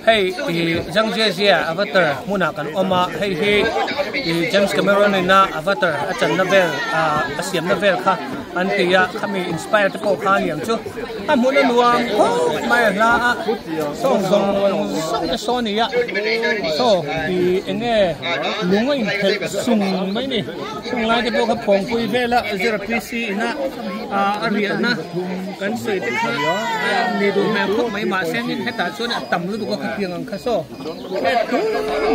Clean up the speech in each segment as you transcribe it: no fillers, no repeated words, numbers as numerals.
Hey, Zhangjiajie avatar muna kan oma hey James Cameron na avatar achan novel asiam novel kha antia kami inspire to khan yang chu amuna nuam ko mai la song song ya so enge lungai sung mai ni sung lai de bo kha phong pui vela zero pc ina aria na kan sei te kha ni do me khop mai ma sen ni heta chon tam lu ko kha piang ang kha so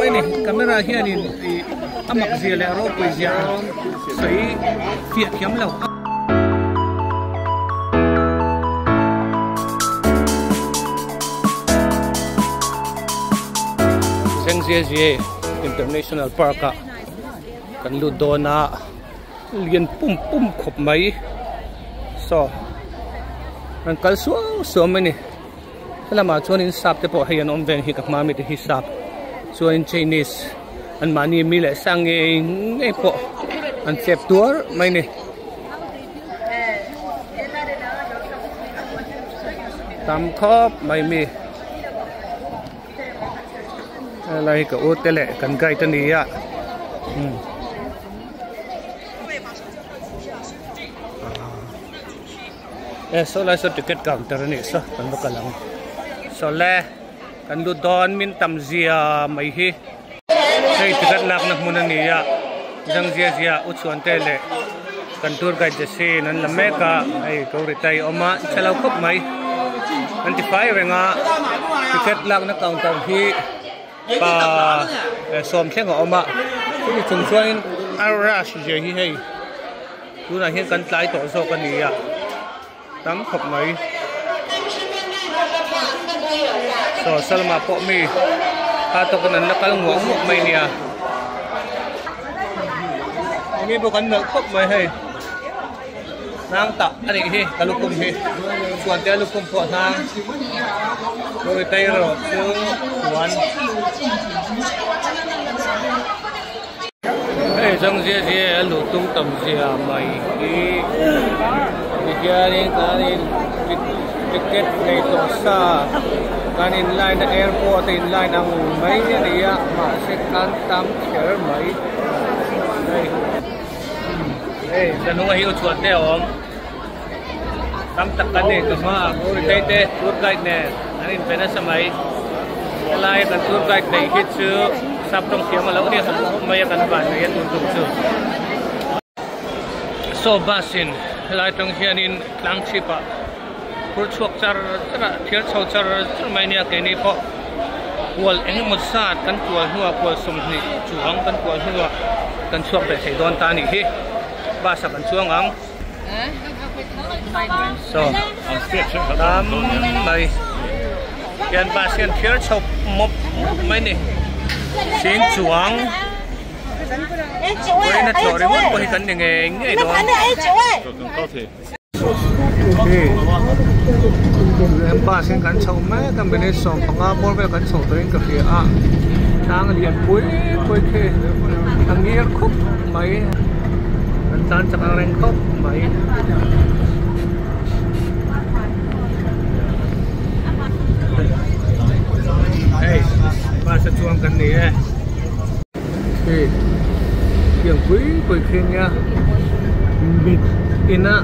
mai ni camera hian in amak zia le ro pui zia sei fia khiam lo Zhangjiajie International Park kan lu dona lian pum khop mai so an kal so many lama chuan in sap te po hian om ven hi ka ma mi te hi sap chuan Chinese an mani mi le sang nge po an chep tur mai ni tam khop mai mi lai ka otele kan gai ta ni ya so lai so ticket counter ni so kan ba kalang so le kan du don min tam zia mai hi sei ticket lak na mun ni ya Zhangjiajie u chuan te le kan tour guide je se nan la me ka ai ko ri tai oma chalau khop mai 25 renga ticket lak na counter hi pa som thleng oma ni chung chuan arash je hi hei tu na hian kan tlai to so kan ni ya tam khop mai so salma po mi ha to kan nakal ngong mai nia ni bo kan nak khop mai hei nang ta ani hi kalukum hi chuan te lukum pho nang rồi tay rồi chuan hey Zhangjiajie lutuk tam zia mai hi Diaring kanin tiket kay to sa kanin line airport in line ang may niya masekan tam share may hey tanong ahi uchuan te om tam takkan ne kama uri te tour guide ne anin pena sa may lai kan tour guide nei hit chu saptong siam malo ni may kan ban ne tuntung chu so basin lai tong hian in tlang chipa pur chuak char thiar chho char mai nia ke ni pho wal eng mo sat kan tual huwa ko som ni chuang kan tual huwa kan chuak be thei don ta ni hi ba sa kan chuang ang so tam mai yan ba sian thiar chho mop mai ni sing chuang quay nó trội muốn quay cảnh này nghe đó em ba xin cảnh sầu mấy cái bên này sầu phẳng bốn về cảnh sầu tới cái phía à đang liền cuối khi thằng nghe khúc mấy cảnh tan chắc là đánh khúc mấy hey ba sẽ chuông cảnh này yang kui kenya bit ina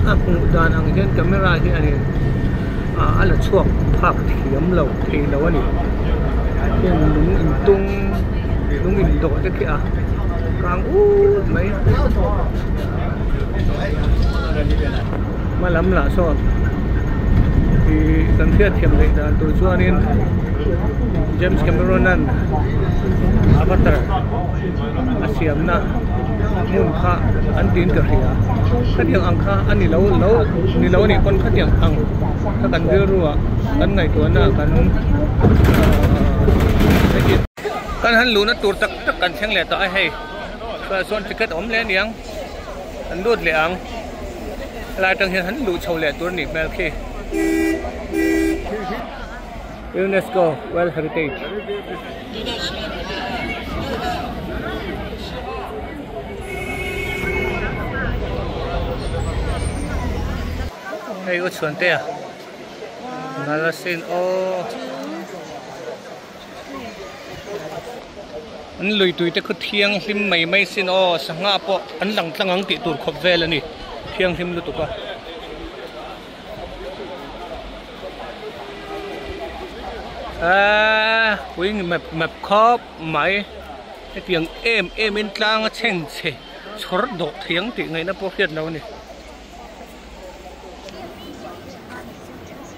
aku dan ang hian camera hi ani ala chuak phak thiam lo thei lo ani hian lung in do te kia kang mai malam la so thì cần thiết thiểm lệ là tôi cho nên James Cameron avatar asiam na mun kha an tin ka hria khatiang ang kha ani lo ni kon khatiang ang ta kan bir ruwa kan ngai to na kan han lu na tur tak kan theng le ta ai hei ka son ticket om le niang an lut le ang lai tang hian han lu chho le tur ni mel khi UNESCO World Heritage. Hey, what's one there? nala sin o an lui tui te khu thiang hlim mai sin o sanga po an lang tlangang ti tur Khawvela ni thiang hlim lutuk a wing map khop mai cái tiếng em in tlang a cheng che chor do thiang ti ngai na po hiat lo ni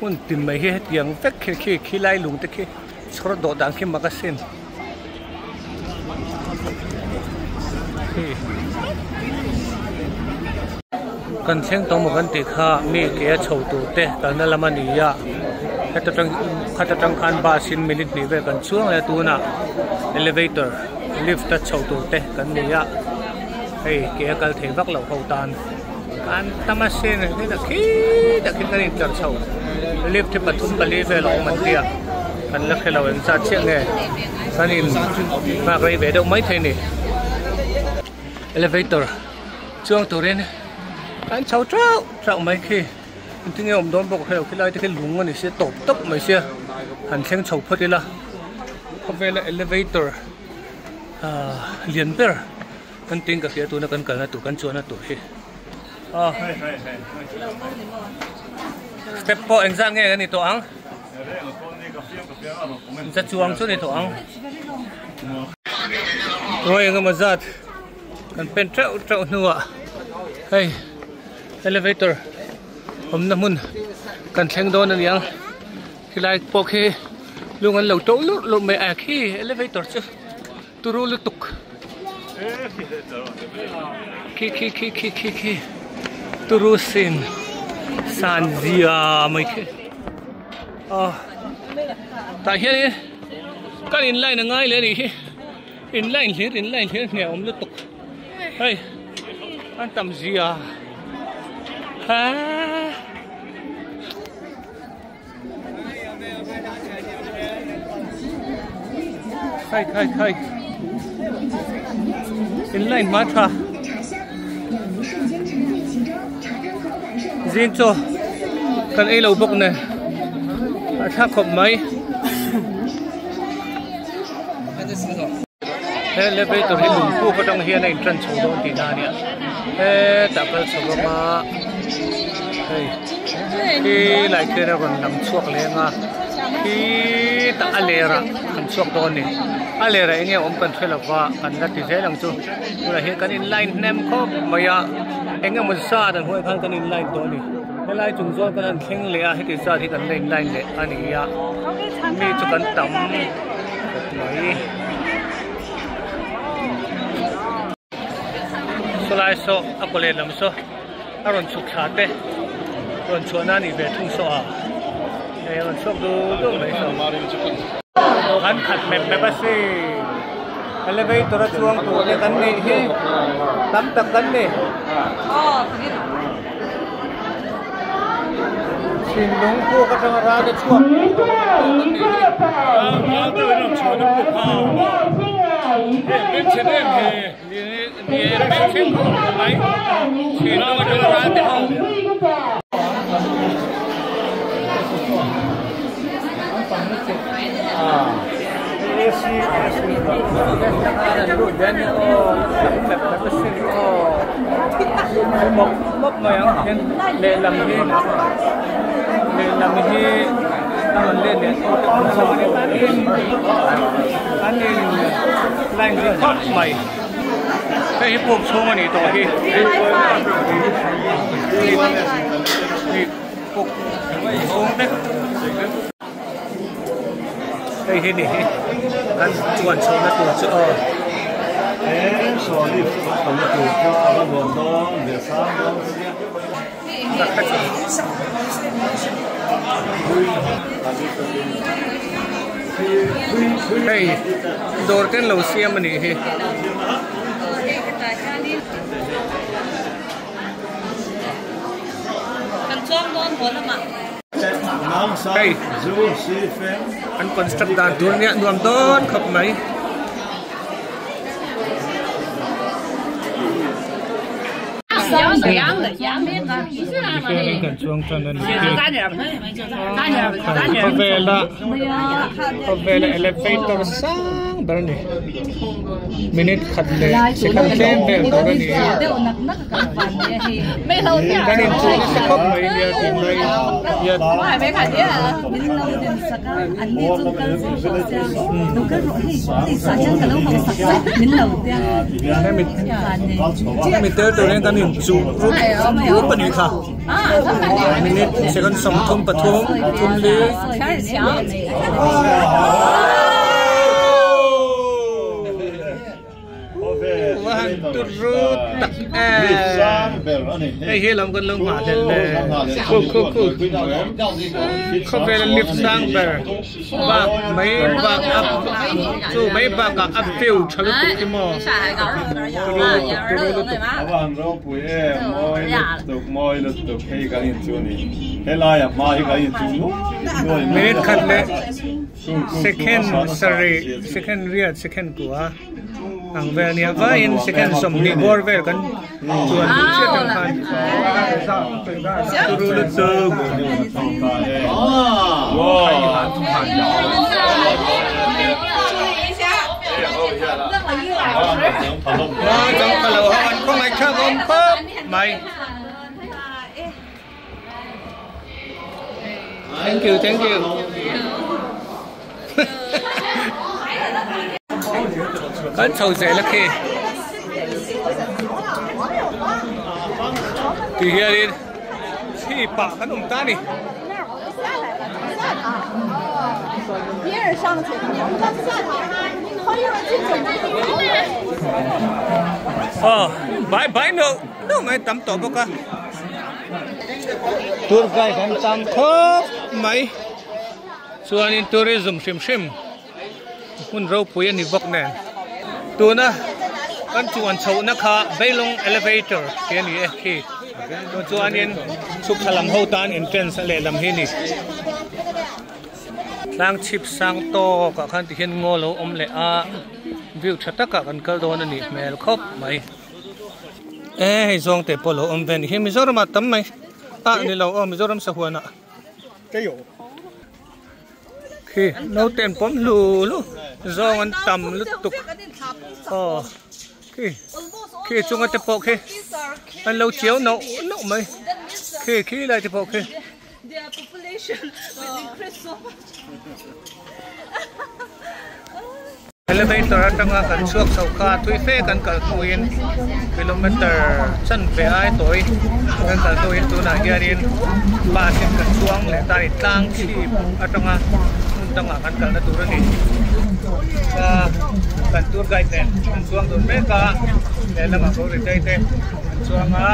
hun tim mai he tiếng vek khi lai lung te khi chor do dang khi magasin kan cheng to mo kan ti kha mi ke chho tu te kan na lamani ya khata tang khan ba sin minute ni ve kan chuang le tu na elevator lift ta chho tu te kan ni ya hei ke kal thei vak lo ho tan kan tamasin ni da khi kan in kar chho lift te pathum bali ve lo man tia kan la khelo en sa che nge kan in ma rei ve do mai thei ni elevator chuang tu ren kan chau trau mai khi tiếng ông đón bọc heo cái lai cái lúng này sẽ tộp tấp mấy xe hành kheng chầu phật đi là Khawvela elevator liền bер kan ting ka tu na kan kal na tu kan chuan na tu hi step po exam nge ni to ang sa chuang chu ni to ang rồi nga mazat kan pen trau nuwa hey elevator hôm nay mun cần xem đón anh yang khi lại po khi luôn anh lâu trâu lúc mẹ à khi elevator chứ tu ru lutuk khi tu ru sin Zhangjiajie mấy khi tại hiện các inline ngay lên đi inline nè ông lutuk hey anh tầm gì à khai inline matra zin cho kan ai lo bok ne tha khop mai elevator hi lung pu ko tong hian a entrance chho don ti na nia tapal chho ma hey ki lai ke ra ron nam chuak le nga ki ta alera kan chuak don ni alera enge om kan thelawa kan la ti zelang chu ura he kan in line nem khop maya enge mun sa dan hoi khan kan in line to ni helai chung zon kan an kheng le a he ti sa thi kan line le ani ya mi chu kan tam mai solai so akole lam so aron chuk khate ron chuanna ni ve thung so a ron chok do mai so han khat me ba se elevator chuang tu le kan ni hi tam tak kan ni sin lung pu ka tang ra de chuak tu no chuan pu pa bên trên em thì bên trên máy thì nó cho ra thì không một người ăn để làm gì anh lên để anh lên khóc mày cái hiệp buộc số này tổ khi buộc xuống đấy đây thế này anh chuẩn số nó tuổi chưa số đi tổng tuổi cho anh buồn đó để sáng đó hey door ten lo siam ani he kan chom don bolama hey an construct dan dunia nuam don khap mai Khawvela elevator sang berani minute khatle second ten bel berani kan in chu se khop mai ya tin mai ya mấy cái đấy mình lâu đến sắc anh đi chung căn đâu cái rồi thì sao chân cái lâu không sắc mình lâu đấy cái mình tới từ đây kan in chu rút bên này khá minute second song thum pathum thum li Wahan turut tak hey hilam kan long ma del ku Khawvela Lift sang ber ba mấy ba up chu mấy ba ka up fill chalu tu ki mo moi lutuk hey ka in chu ni helai ma hi ka in chu minute khatle second real second kuwa ang vel nia va in second som ni bor vel kan chuan che tang khan turu lu tu jang kalau han ko mai kha gom pop mai thank you kan chau se la ke ti hiarin si pa kan ta ni bye no mai tam to boka tour guide kan tam khop mai chuanin tourism shim hun ro pui ani vok ne tuna kan chuan chho na kha beilong elevator ke ni e khi to chuanin chuk thalam ho tan entrance le lam hi ni lang chip sang to ka khan ti hian ngo lo om le a view thata ka kan kal don ani mel khop mai hei zong te polo om ven hi mizoram tam mai ni lo mizoram sa huana cái yo khi nấu tem pom lu zong an tam lutuk khi chung at po khi an lâu chiếu nấu mai khi lại thì po khi their population will increase so much. Elevator atanga kan suak sauka thui fe kan kal tuin kilometer chan pe ai toi kan kal tuin tu na hianin ba sin kan chuang le tani tlang chi atanga tanga kan kal na turani kan tour guide ne kan chuang don me ka le lama ko ri dai te chuang a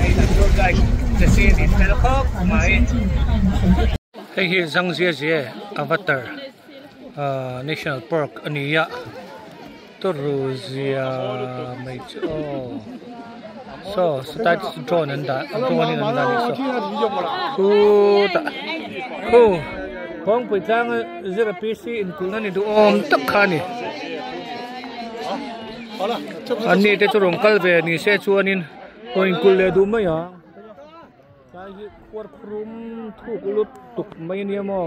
ai kan tour guide the scene in Melkok mai hey hi Zhangjiajie avatar National Park ania Toruzia mai so start drone and that drone in and so phong pui chang zero pc in kulna ni du om tak khani ani te churong kalve ni se chuanin point kul le du mai ya ka hi kwar khrum thu kulut tuk mai ni mo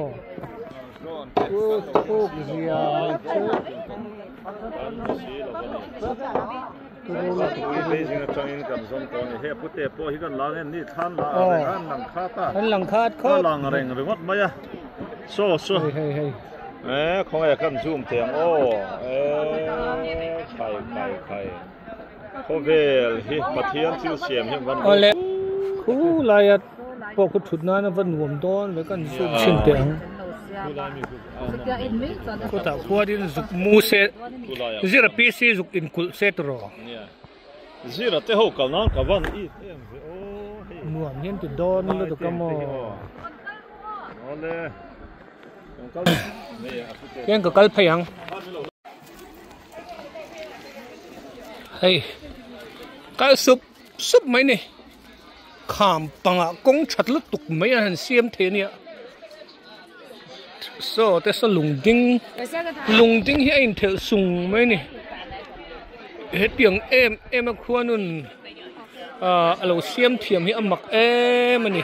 ko ta khua din zuk mu se zira pc zuk in kul set ro zira te ho kal nan ka van I nuam hian ti don lo to kamo ole ken ka kal phayang hey kal sup mai ni kham panga kong that lu tuk mai han siam the ni so that's a lung ding hi in thel sung mai ni het piang em a khuanun alo xiêm thiềm hi amak mani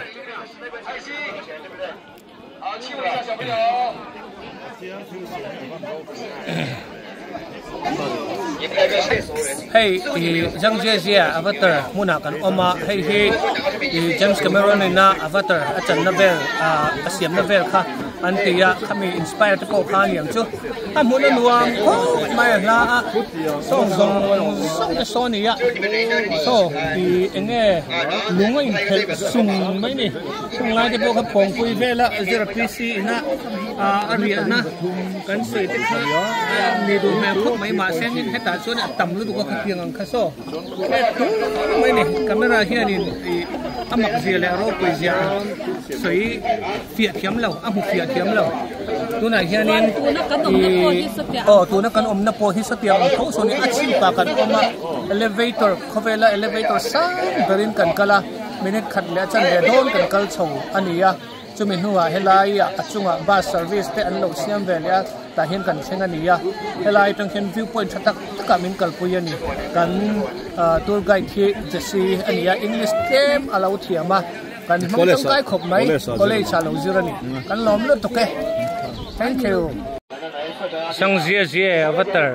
hey Zhangjiajie avatar muna kan oma hey James Cameron na avatar achan novel asiam novel kha antia kami inspired po kha niam chu amuna nuam mai la song sonia so di enge lungai phel sung mai ni sung lai de po kha phong pui vela zero pc ina aria na kan sei te kha ni du me khop mai ma sen ni heta chuan tam lu du ko khiang ang kha so mai ni camera hian ni amak zia le ro pui zia sei fiat thiam lo amu fiat thiam lo tu na hian nin tu na kan om na po hi satia tho so ni achim pa kan oma elevator Khawvela elevator sang berin kan kala minute khat le chan le don kan kal chho ania chumi nuwa helai achunga bus service te an lo siam ve le ta hian kan thenga nia helai tang hian viewpoint thatak taka min kal pui ani kan tour guide thi jesi ania English kem alo thiama kan hmang kai khop mai college alo zirani kan lom lo to ke thank you Zhangjiajie avatar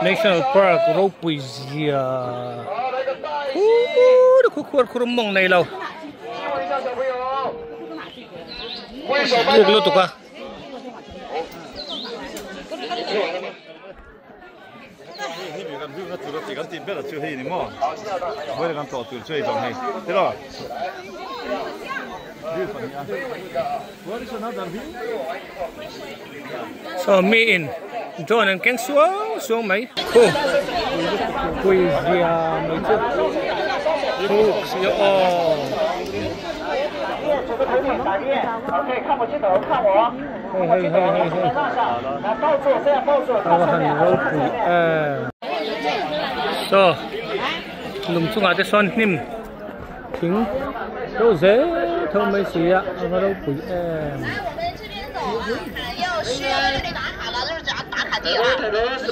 National Park ropui zia khu khur mong nei lo lutuk ka hi bi kan view na tur ti kan ti bela chu hi ni mo voi kan to tur chei dong hi te ro view pa ni a what is another view so me in John and Keng xuống mấy cô quỳ zia mấy chứ cô xíu so lùm xuống à cái son nim thính đâu dễ thôi mấy xí ạ ở đâu quỳ em 要学就得打卡了，都是讲打卡地啊，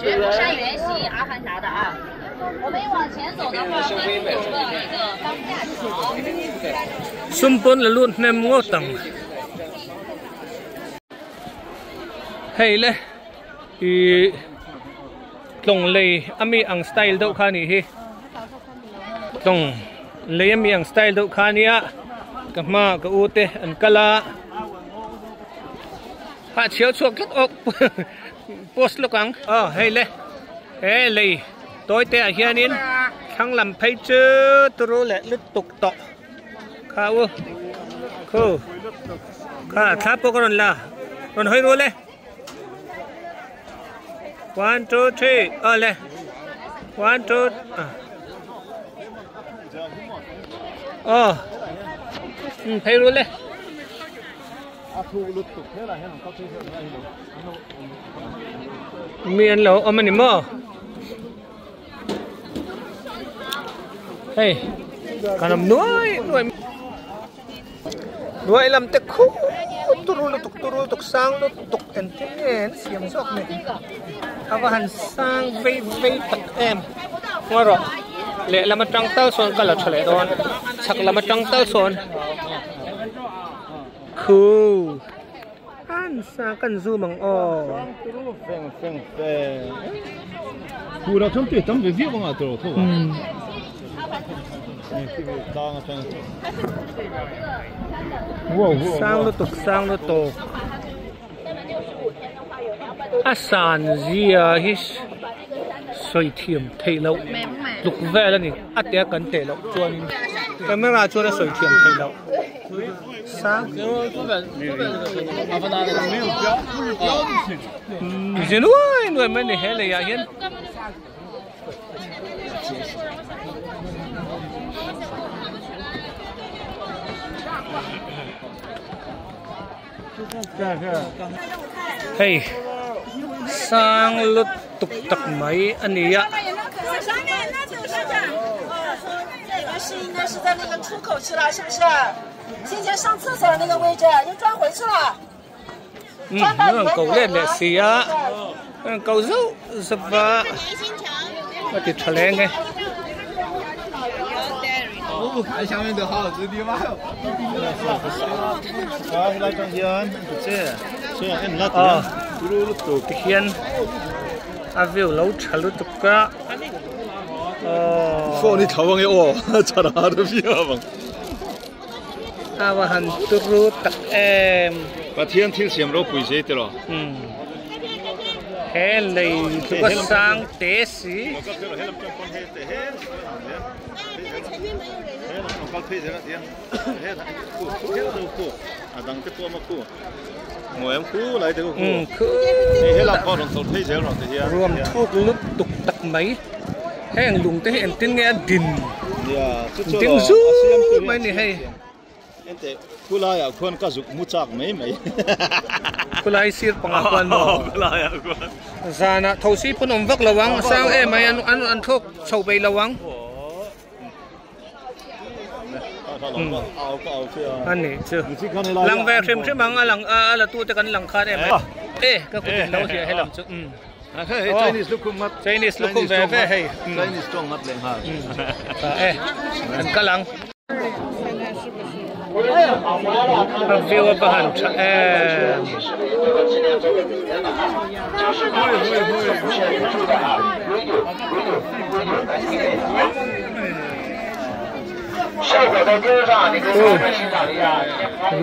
学庐山园溪阿寒峡的啊。我们往前走的话，会走到那个钢架桥。xung quanh là luôn nem ngô tầng. Hay lẽ, thì tổng lệ ami ang style đâu khá nhỉ hi. Tổng lệ ami ang style đâu khá nhỉ á. Cả mà cả ute anh kala. Hạ chiếu chuộc kết ốc post lúc ăn hay lệ tôi tệ hiện in thằng làm phải chứ tôi lệ lít tục tọ khá khá tháp có còn là còn hơi rồi lệ 1 2 3 lệ 1 2 thấy rồi lệ miền lẩu ở mình mơ hey cả năm nuôi làm tết khu turu tục sang tục en xiêm sọc này ava han sang vây thật em qua rồi lệ làm trăng tao son cả là chਲੇ đòn chắc làm trăng tao son khu an sa kan zu mang pheng khu ra trong tiết tấm về viết bằng à tôi thôi sang lu tục asan zia his soi thiam thei lo luk ve la ni atia kan te lo chuan camera chuan a soi thiam thei lo sang gì nuôi mấy này hết này à hiến hey sang lút tục tập mấy anh ấy ạ 是应该是在那个出口去了，是不是？先前上厕所的那个位置又转回去了。狗链的是啊，狗肉是吧？我得出来呢。路看下面的好，这地方。啊，来张先，这样那点，lutuk hian a view lo tha lutuk ka phone ni thawang e o chara do bia bang awa han turu tak em pathian thil siam ro pui se te ro he lei tu ka sang te si ngồi em cú lại được cú thế là con đồng thấy dễ rồi thì rùm thuốc lutuk tak mấy heng lùng te en tin nghe din tiếng du mấy này hay cú lại à con cá dục mu chak mấy mấy cú lại sir pangakuan mo cú lại à con zana thau si phun om vak lawang sang em mai an thok chau bei lawang anh này chưa lăng về xem xem bằng lăng là tu te kan lăng khát em ê các cụ đâu thì hay làm chứ Chinese lukum về hay Chinese strong mắt lên ha ê anh cá lăng view ở bàn em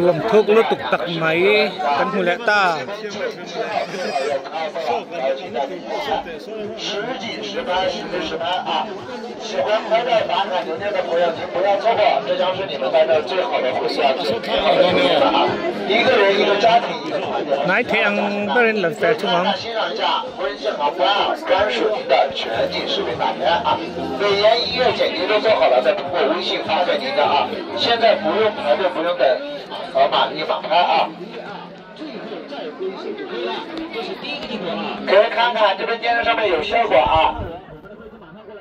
rùm thuốc lutuk tak mấy kan hu lẽ ta nãy thì ăn bên lần về chung không现在不用排队，不用等河马立马拍啊！可以看看这边电视上面有效果啊。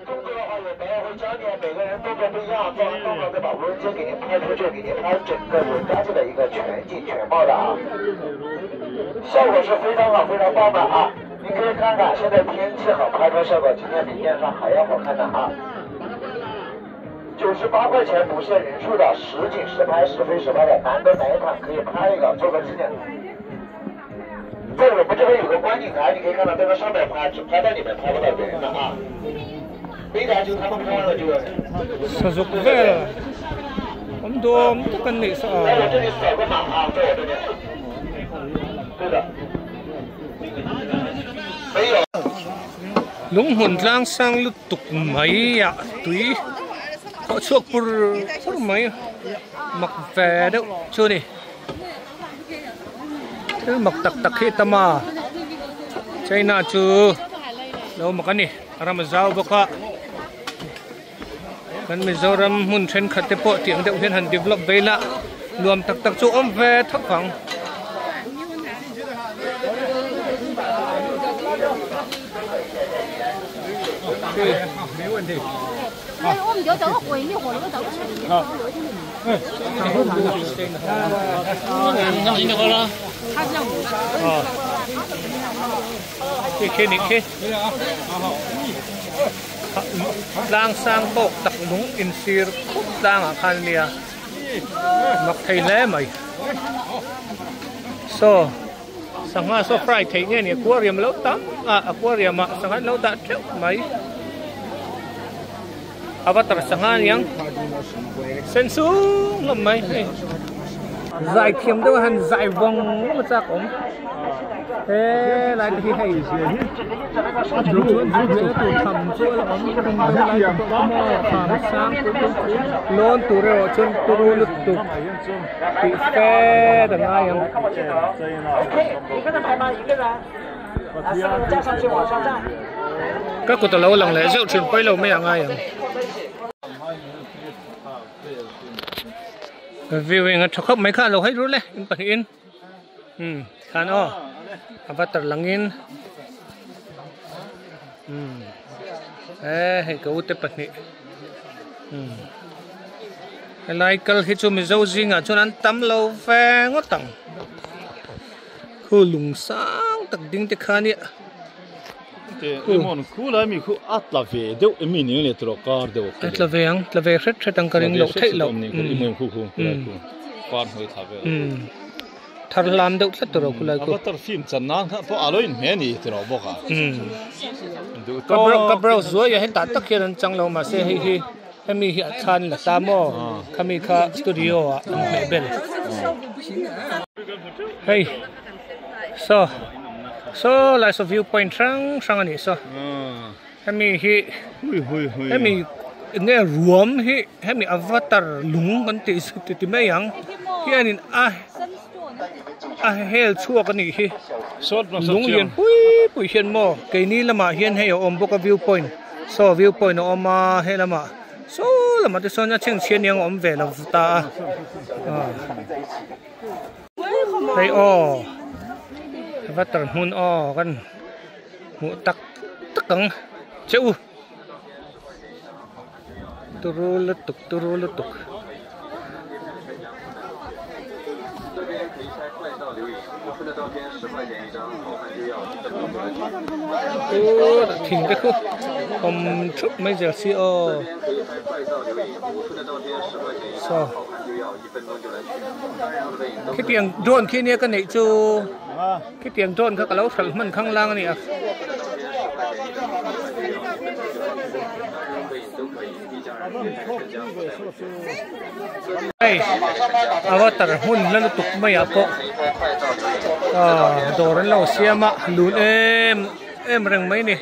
动作的话，有导演会教你，每个人动作不一样，做完动作再把无人机给您拍出去，给您拍整个Zhangjiajie的一个全景全貌的啊，效果是非常好，非常棒的啊！您可以看看，现在天气好，拍出效果今天比电视上还要好看的啊。98块钱不限人数的，实景实拍实飞实拍的，难得哪一款可以拍一个做个纪念。在我们这边有个观景台，你可以看到在那上面拍，只拍到你们，拍不到别人的啊。飞台就他们拍完了就。Khawvela Om dom tu kan ni sa. 在我这里扫个码啊，在我这里。对的。没有。 Lung hun lang sang lutuk mai ya tui ko chuak pur mai mak ve đâu chu ni cái mak tak tak he tama China chu lo makani ramazau boka kan Mizoram hun chen khate po tiang deuh hian han develop vela luam tak tak chu om ve thak phang没问题。我们就走个回，你回个走。好。那应该好了。他是这样子。哦。你去。lang sang bok tak lung insir lang akan niya maktay lemay so sanga so fry thấy nghe ni aquarium lâu tắm aquarium mà sanga lâu đã trước mấy avatar sanga yang sensu ngam mấy dài thiêm đâu hẳn dài vòng mà chắc cũng thế lại thì hay gì rồi tụ thầm chỗ là ông lại tụ mò thầm sang lon tụ rồi chân tụ lụt tụ bị phê đằng ai em các cụ tàu lâu lằng lẽ rượu chuyển quay lâu mấy ai em viewing at khóc mấy khá lâu hết rồi đấy in khán o avatar langin hay cậu tiếp bật nị lại câu hết cho mình dâu gì ngả cho ăn tắm lâu ve ngót tầng khu lùng sáng tầng đinh tê khá nị cái món cũ là mình cũ ắt là về đâu em mình những cái car đâu ắt là về rất tăng cái lỗ thấy lỗ mình cũ car hơi thà về thằng làm đâu rất rồi cũng lại có tờ phim chân nang có aloin mẹ này rồi bốc à cái bro rồi hiện tại tất cả những trang lâu mà sẽ hay mi hiện thân là ta mò kami ka studio à mẹ bên hey so lại so viewpoint sang anh ấy so hay mi nghe ruộng hay mi avatar lúng con tị mấy yang hi anh hell chua cái này hi lúng hiền bùi hiền mò cái ní là mà hiền hay ở bốc cái viewpoint so viewpoint nó mà hay là mà so là mà tôi so nhá trên yang về là ta đây avatar hun kan mu tak căng chịu turu lutuk thỉnh cái khu om chút mấy giờ xí so cái tiếng drone khi này cái này chú cái tiếng drone các lão phật mình khăng lang này à hey avatar hun lalu tuk mai ako doran lo siama lun em reng mai ni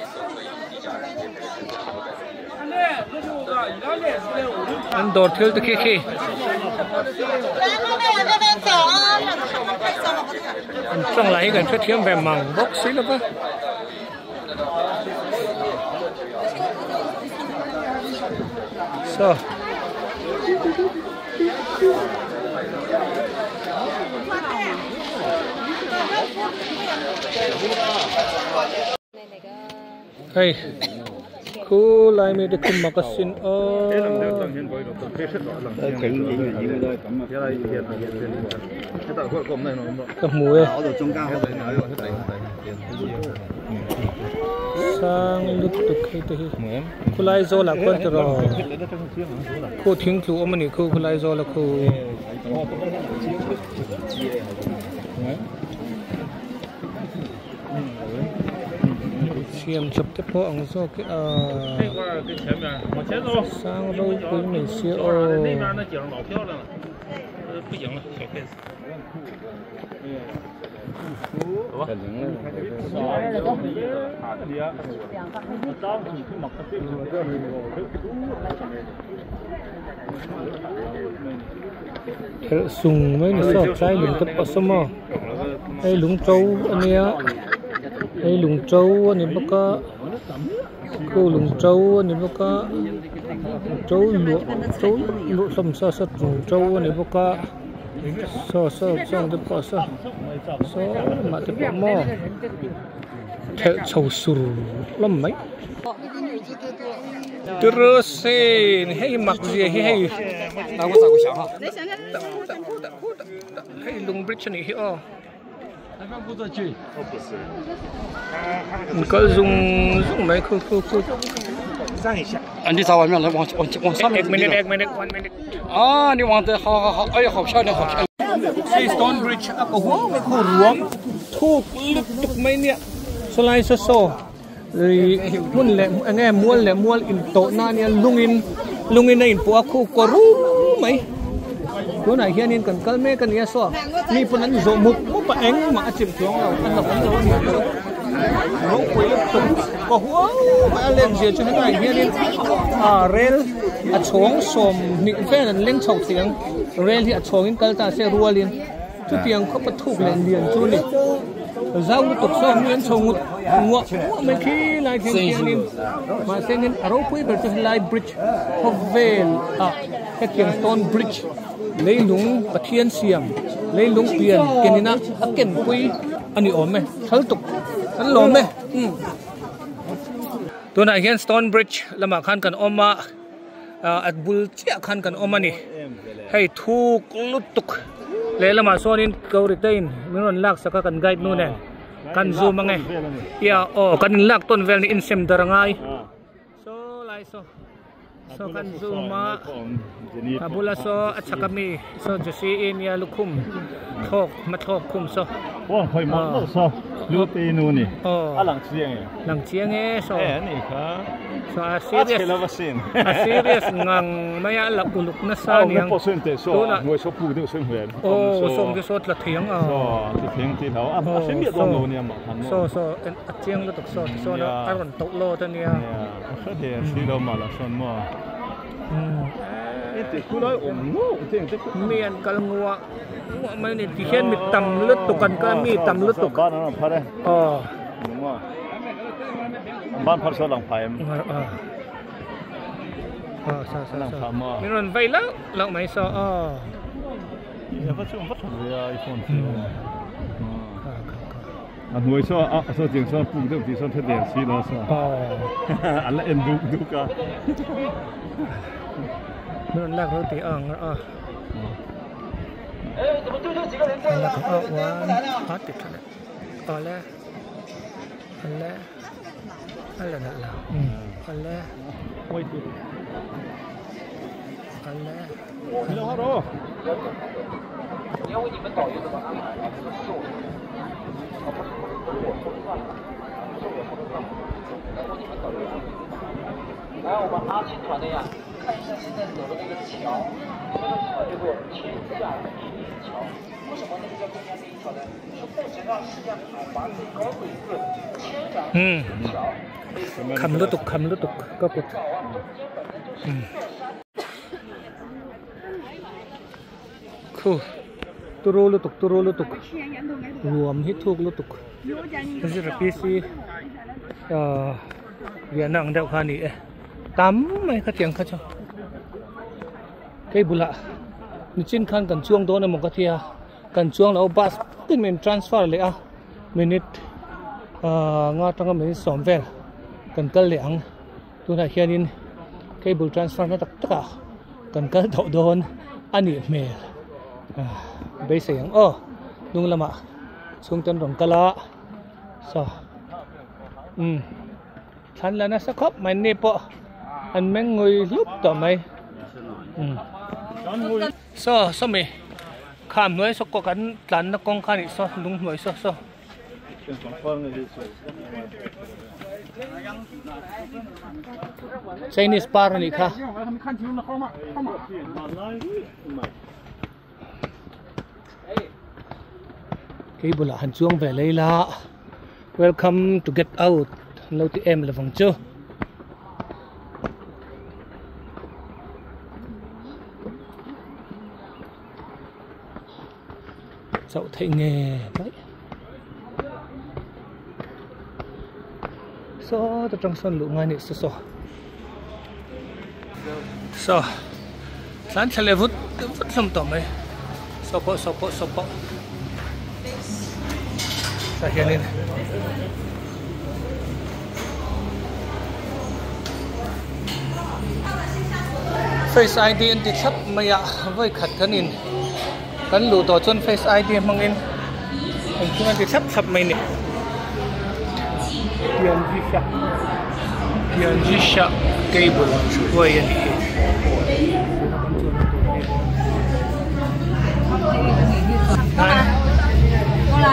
an dor thil te khi trong lại gần phát thiêm về màng bốc xí lắm á so hey khu lại mình được cùng mặc xin cái mùi sang lúc tục hay thế khu lại do là quan trọng khu tiếng khu mà này khu lại do là khu xem chụp tiếp hộ ông số cái sang đâu quý mình siêu sùng mấy người sọt trái lùng tập ở sông mò hay lùng trâu anh ấy hay lùng trâu anh ấy bác cô lùng trâu anh ấy bác trâu lụa sầm sa sắt lùng trâu anh ấy bác so tập ở so mà tập ở mò theo sầu sùr lắm mấy terus hay mặc gì hay hay lùng bridge này hiểu có dùng mấy khu anh đi vào面来往上面 1 minute 啊你往这好哎呀好漂亮好漂亮 si stone bridge ako ho khu ruộng thu lutuk mấy nè so lai so rồi muốn lệ anh em muốn in tổ na nè lungin này po aku ko ru mấy chỗ này hiện cần cân mấy cần nghe so mi pun anh dỗ mục pa anh mà chìm xuống rồi anh lộc anh rồi nó quỳ lutuk có hoa mà lên gì cho cái này hiện rail xuống xồm nịnh phê là lên chậu tiếng rail thì xuống in cái ta sẽ rua liền chú tiếng có bắt thuộc liền chú này giao tục so nguyên sông ngọ mấy khi lại thiên thiên nên mà xem nên ở đâu quý berarti lại bridge Khawvela cái tiếng stone bridge lấy lúng bát thiên xiêm lấy lúng tiền cái này na cái quý anh ôm mày thấu tục anh lom màyตัวนั้นเห็น stone bridge ละมาคันกันออกมาอัดบุลเจ้าคันกันออกมานี่ให้ถูกลุตุกเลยละมาโซนินเกาหลีใต้มีนนลักสักกันไกด์นู่นเนี่ย kan zoom ange ya oh kan lak ton vel ni insem darangai so lai so kan zoom ma kabula so achakami so jasi in ya lukum thok mathok kum so wong khoi ma so lu te nu ni lang chiang e so ni kha so a serious ngang maya la uluk na sa ni ang so ngoi so pu de seng hwen som de so la thiang so ti thiang ti thau a sem bi dong lo ni ma so a chiang lu tok so na aron tok lo ta ni a so de si lo ma la son mo ti ku lai no tiang te mian kal ngwa mai ni ti hian mi tam lu tukan ka mi tam lu tuk ba na pha de mo ban phar so lang phai sa mi ron vai lau mai so ya fa chung fa thong ya iphone ngồi so so tiếng so phụ được thì so thật đẹp xí đó so anh lại em du cả nó lạc rồi thì lạc quá hot tuyệt thật lẽ ôi thì hello hello 来，我们阿青团队呀，看一下现在走的那个桥，那个桥叫做天下第一桥。为什么那个叫天下第一桥呢？是目前上世界上海拔最高的一个天然桥。cầm lướt tục có cột khu turo lướt tục ruộng hít thuốc lướt tục cái là PC Việt Nam đeo khá nị tắm mấy cái tiếng khác cho cái bù lạ như trên khăn cần chuông đó là một cái thia cần chuông là bus tin mình transfer lại minute ngõ trong cái mình xóm về cần cân liang tôi là hiện in cable transfer nó tất cả cần cân thổ đồn anh nhỉ mề bây giờ đúng là mà xuống chân đồng cala so thành là nó sẽ khóc mày nếp bộ anh mấy người lúc tỏ mày so mày khám nói so có cắn lăn nó con khai so đúng rồi so Chinese bar này kha cái bữa là hành chuông về lấy la welcome to get out lâu thì em là vòng chưa dậu thấy nghề đấy so to trong sân lũ ngay này so sáng chale vút làm tỏm ấy so po sa hiện lên Face ID thì sắp mày với khát cái nín cái lũ tổ chân Face ID mang in anh chúng anh thì sắp mày nè Zhangjiajie cable way and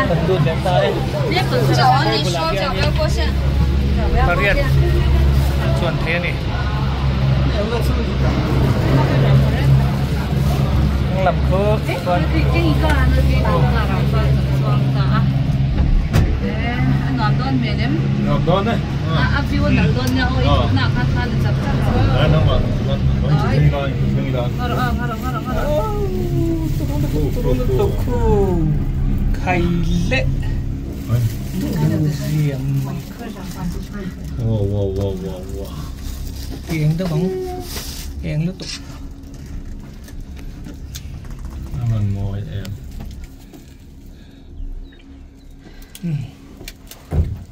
cần đun đến tay chuẩn thế này làm khô ngọc đôn đấy khai lệ wow tiếng đó bóng tiếng liên tục mình mồi em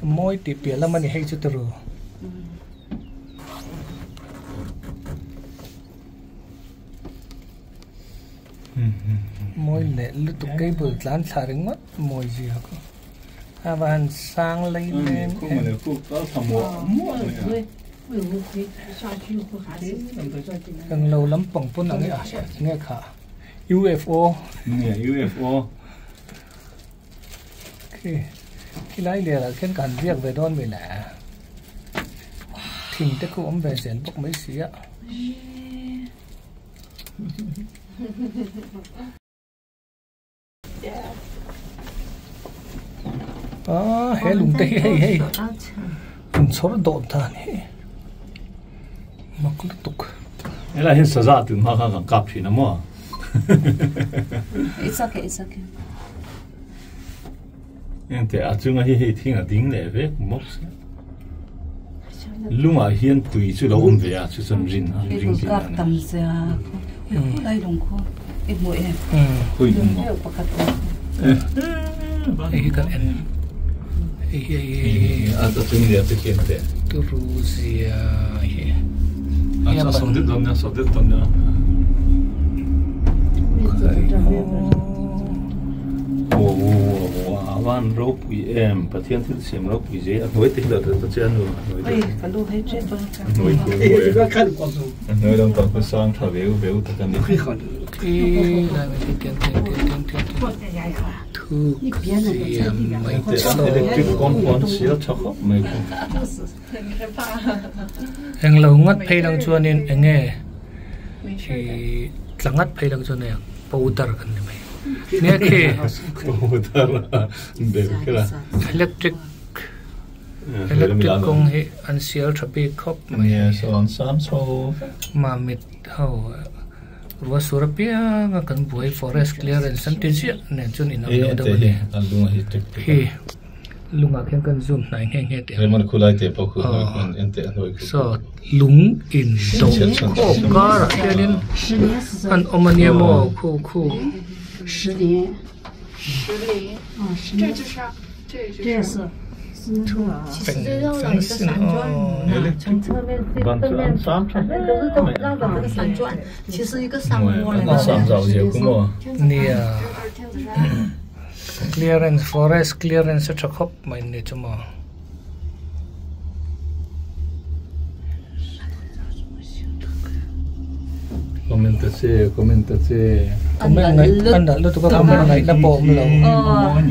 môi tiệp bia là mình hay chút rồi môi lệ lúc tụi cây bự lán xả đứng mất môi gì hả Avan sang lấy lên. Không mà nếu cũng có thầm mùa. Thằng lâu lắm bỏng phun là nghe khả. UFO. Nghe UFO. Khi lấy liền là khiến cần việc về đón về lạ. Thỉnh tới cũng về diễn bốc mấy xí ạ. Hé lùng tê hay lùng số độ thà này mà cũng tục Thế là hiện sở ra từ mà càng cặp thì nó mà It's okay, it's okay. nhưngแต่อาจุงให้ทิ้งดิ้งเลยเว้ยมกลุงอ่ะเฮียนตุยจุดเราอมเวียจุดจำรินอ่ะริงริน Các tầm giờ đây đồng khu ít mũi em. คุยกันมั้ง ไอ้กันเอ็นไอ้ อาจจะจุงเดียจะเขียนเดีย ตัวรูเซียอาจจะสมดุลนะสมดุลนะ โอ้โหวันรบวีเอ็มประเทศที่เสียมรบวีเจหน่วยติดเดือดตัวเจ้าหน่วย Ôi, cả lũ hết chết rồi. หน่วยหน่วยต้องการสร้างทาวเวลตะกันนี่ ที่ได้ไม่ได้เตียนทุกเสียมไม่ แต่ ส อัน โล เล็กทริกคอมพอนเสียชักไม่คุ้ม เอ็งเรางัดเพลังชวนนี่เอ็งเง่ที่สังงัดเพลังชวนเนี่ยปูตรกันไหมเนี่ยคือ โอ้ตาละเด็กแค่ละ electric กงให้อันเสียทบีครบ เนี่ยสอนสามโซ มามิดเขารัวสุรเปียกันบุย forest clearance สันติเสียเนี่ยจนอินเอาเดี๋ยวนี้ อันลุงให้ติด พี่ลุงอ่ะแค่กันซูมไหนแง่ๆเดียว เรื่องมันคุยอะไรเดี๋ยวพอคุยกันเอ็นเตะหน่วย so ลุงอินโตโคก็ระเดี๋ยวนี้อันอมันเยโมคู่10年，这是啥？这是。粉丝哦，从侧面对正面都是都绕着这个山转，其实一个山窝来的。上早些工作。เนี่ย clearance forest clearance จะครบไหมเนี่ยจะมา Komentar anh đã lúc tôi có comment này đã bộ mình lâu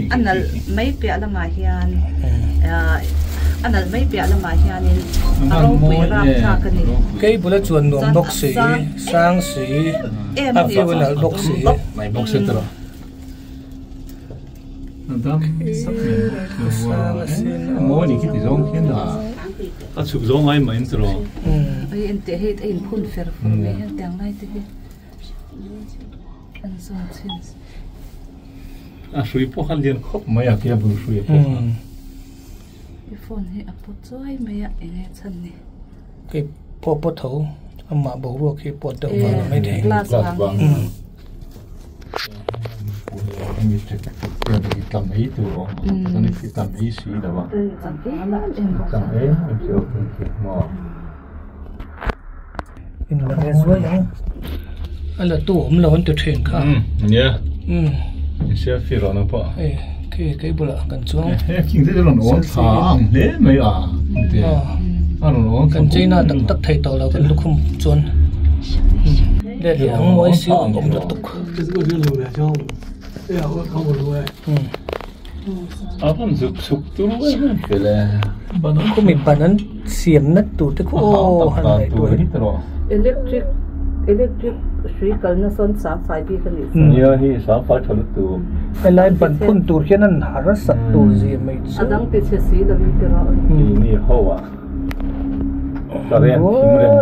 anh là mấy bẻ là mà hiền anh là mấy bẻ là mà hiền nên áo quỳ ram cha cái này cái bữa chuẩn nồng bốc sĩ sang sĩ áp phiêu là bốc sĩ này bốc sĩ rồi mỗi những cái gì giống cái nào à chụp giống ai mà anh rồi anh để hết anh phun phèn phun mấy tiếng này thì anh xong chuyện à suy po khăn liền khóc mấy à kia bự suy po cái phun hết à po chơi mấy à anh ấy chân này cái po thấu mà bố ruột khi po đậu vào mấy thế glass vàng anh biết chắc cái tầm ấy từ đó cho nên cái tầm ấy xí đó bạn tầm ấy em chịu cái mò in là cái suối đó anh là tủ ấm lớn từ thuyền cả nhé sẽ phi rồi nó bỏ cái bữa cần xuống kinh tế nó ngon thang thế mấy à nó ngon cần chơi na tắc tắc thầy tàu là cần lúc không chuồn để thì ông mỗi xíu cũng được tục Apa suk tu cái là có mình bản án xiêm nát tủ tới cô hàng này tuổi electric suy cái nó son sáng phải đi cái này nhiều hi sáng phải thằng tu cái lại bản phun tủ kia nó hả rất sạch tủ gì mấy chứ đang bị chết xí là bị cái đó ni hậu à cái này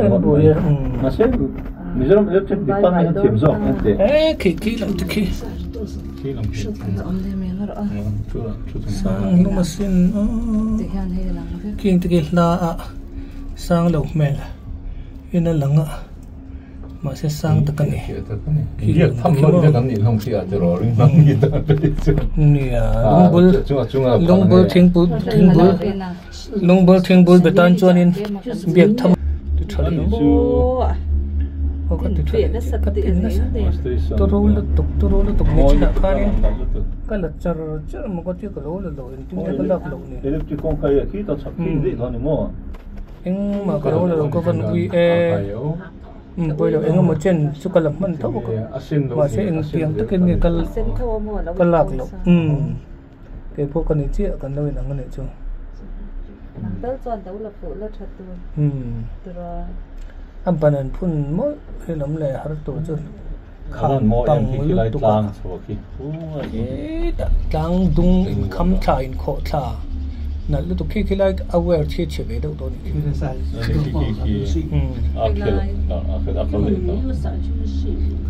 phim rồi mà sẽ mình giờ mình sẽ đi pan này chìm rộng anh thế kỹ lắm kỹ lắm ông đây mình nó sang nó mà xin kiêng cái là sang lẩu mè cái nó lằng ạ mà sẽ sang tất cả này việc thăm luôn cho cái này không chỉ ở chỗ rồi không gì đó nè lông bơ thiên bul betan cho nên việc thăm có cái chuyện nó sạch tiền đấy tôi rô lutuk này chỉ là khai nên cái là chờ mà có chiếc cái lỗ là lỗi chúng ta có lọc lỗ này electric con cây khi tao sắp khi vậy thôi nữa anh mà cái lỗ là có phần uy bây giờ anh một chân chụp cái làm mình thấu mà sẽ anh tiếng tất cái này cái lạc lỗ cái phố cái này chia cái nơi nào cái này chưa tới chọn đâu là phụ là thật rồi anh bạn anh phun mỗi khi làm lệ hết tổ chức khám bằng lúc tục tăng dung khám trả in khổ trả nãy lúc tục khi lại aware thiết chế về đâu đó này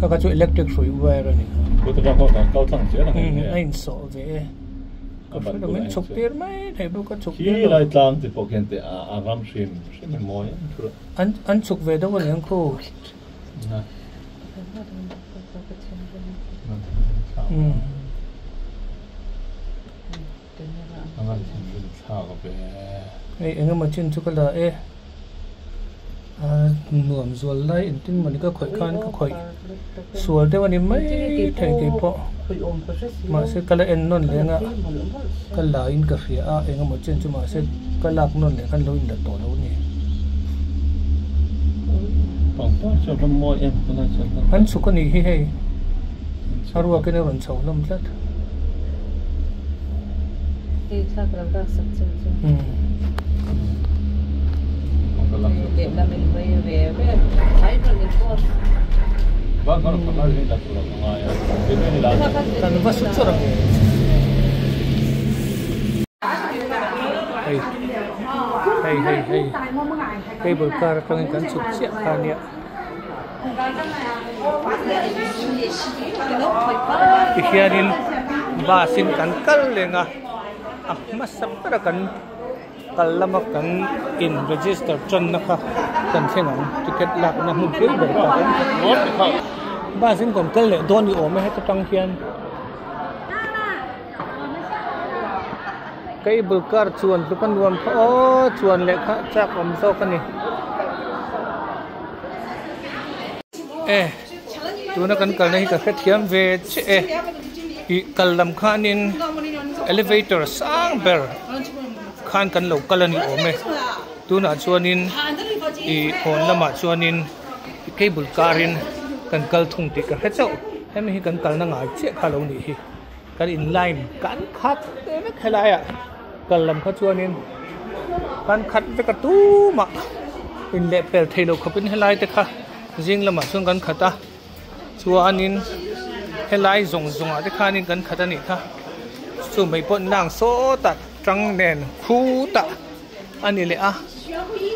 các cái chỗ electric free wire này anh sợ về phải là mình chụp tiền mấy thầy đâu có chụp tiền lại tăng thì bộ kiện thì ram sim cái mồi anh chụp về đâu có những cô anh mà trên chụp là nuông ruột lại tin mình có khỏi can có khỏi ruột thế mà đi mấy thầy cái bộ mà sẽ cái là anh non lên á cái là in cái phía anh mà trên mà sẽ cái lạc non lên cái lối là tổ đâu nè anh chụp cái này hay haru cái này vẫn xấu lắm lắm để là mình về thấy rồi mình có vâng có phải là đặt vào ngoài cái này là cần phải xuất cho rồi hey cái bữa car trong cái chụp chiếc hàng nhẹ thì khi đi ba xin cắn cල් lên à mà sắp ra cắn kalau makan in register chon na ka kan thenang ticket lak na mun pui ber ka ba sin kon kal le don ni o me ha tang hian kai bulkar chuan tu kan nuam o chuan le kha chak om so kan ni tu na kan kal na hi ka khet hiam ve che i kal lam khanin elevator sang ber khan kan lo kalani ome tuna chuanin I hon lama chuanin cable carin kan kal thung ti ka hechau hem hi kan kal na ngai che kha lo ni hi kan in line kan khat me khelaya kal lam kha chuanin kan khat ve ka tu ma in le pel thelo khopin helai te kha jing lama chuan kan khata chuanin helai zong zonga te khanin kan khata ni kha chu mai pon nang so tat trăng đèn khu tạ anh ấy lẽ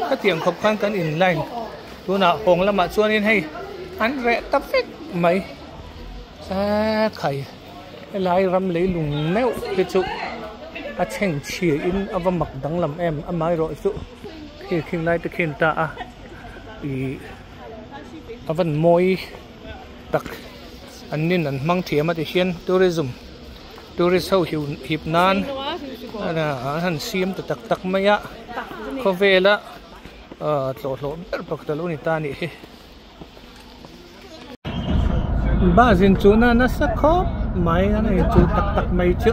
các tiếng khóc khan kan in line tôi nào hồng là mà cho nên hay anh rẽ tấp phết mấy khải lại ram lấy lùng neo cái chỗ chèn chìa in avam mặc đắng làm em mai rồi chỗ khi lại tới khi ta avan môi đặc anh nên anh mang thiệp mà để hiền tourism hậu hiệp nan han sim to tak maya Khawvela tlo bak talo ni ta ni ba zin chuna na sakho mai ani chu tak mai chu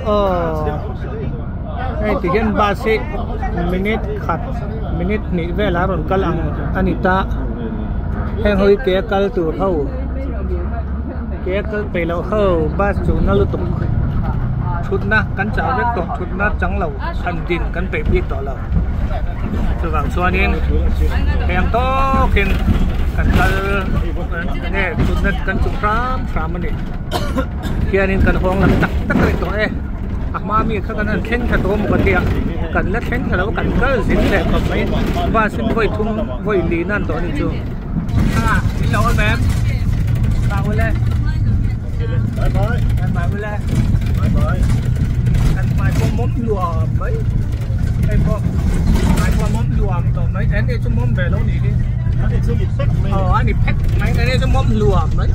ai ti gen ba se minute ni vela ron kalang anita heng hoi ke kal tu thau ke kal pe lo ho ba chuna lutuk chuanna kan chào vết tổ chuanna trắng lầu thành tin kan pe bi tổ lầu từ vàng chuanin heng to kin kan kal ne chuanna kan chu ram ani hianin kan hong lam tak ri to ma mi kha kan thleng tha to mu ka tia kan la thleng tha lo kan kal zin le ko mai wa sin voi thum voi li nan to ni chu xin lỗi em vào lên bye bye em vào lên anh phải có món lùa mấy em có phải có món lùa rồi mấy anh đi cho món về đâu đi anh đi pack mấy anh đi cho món lùa mấy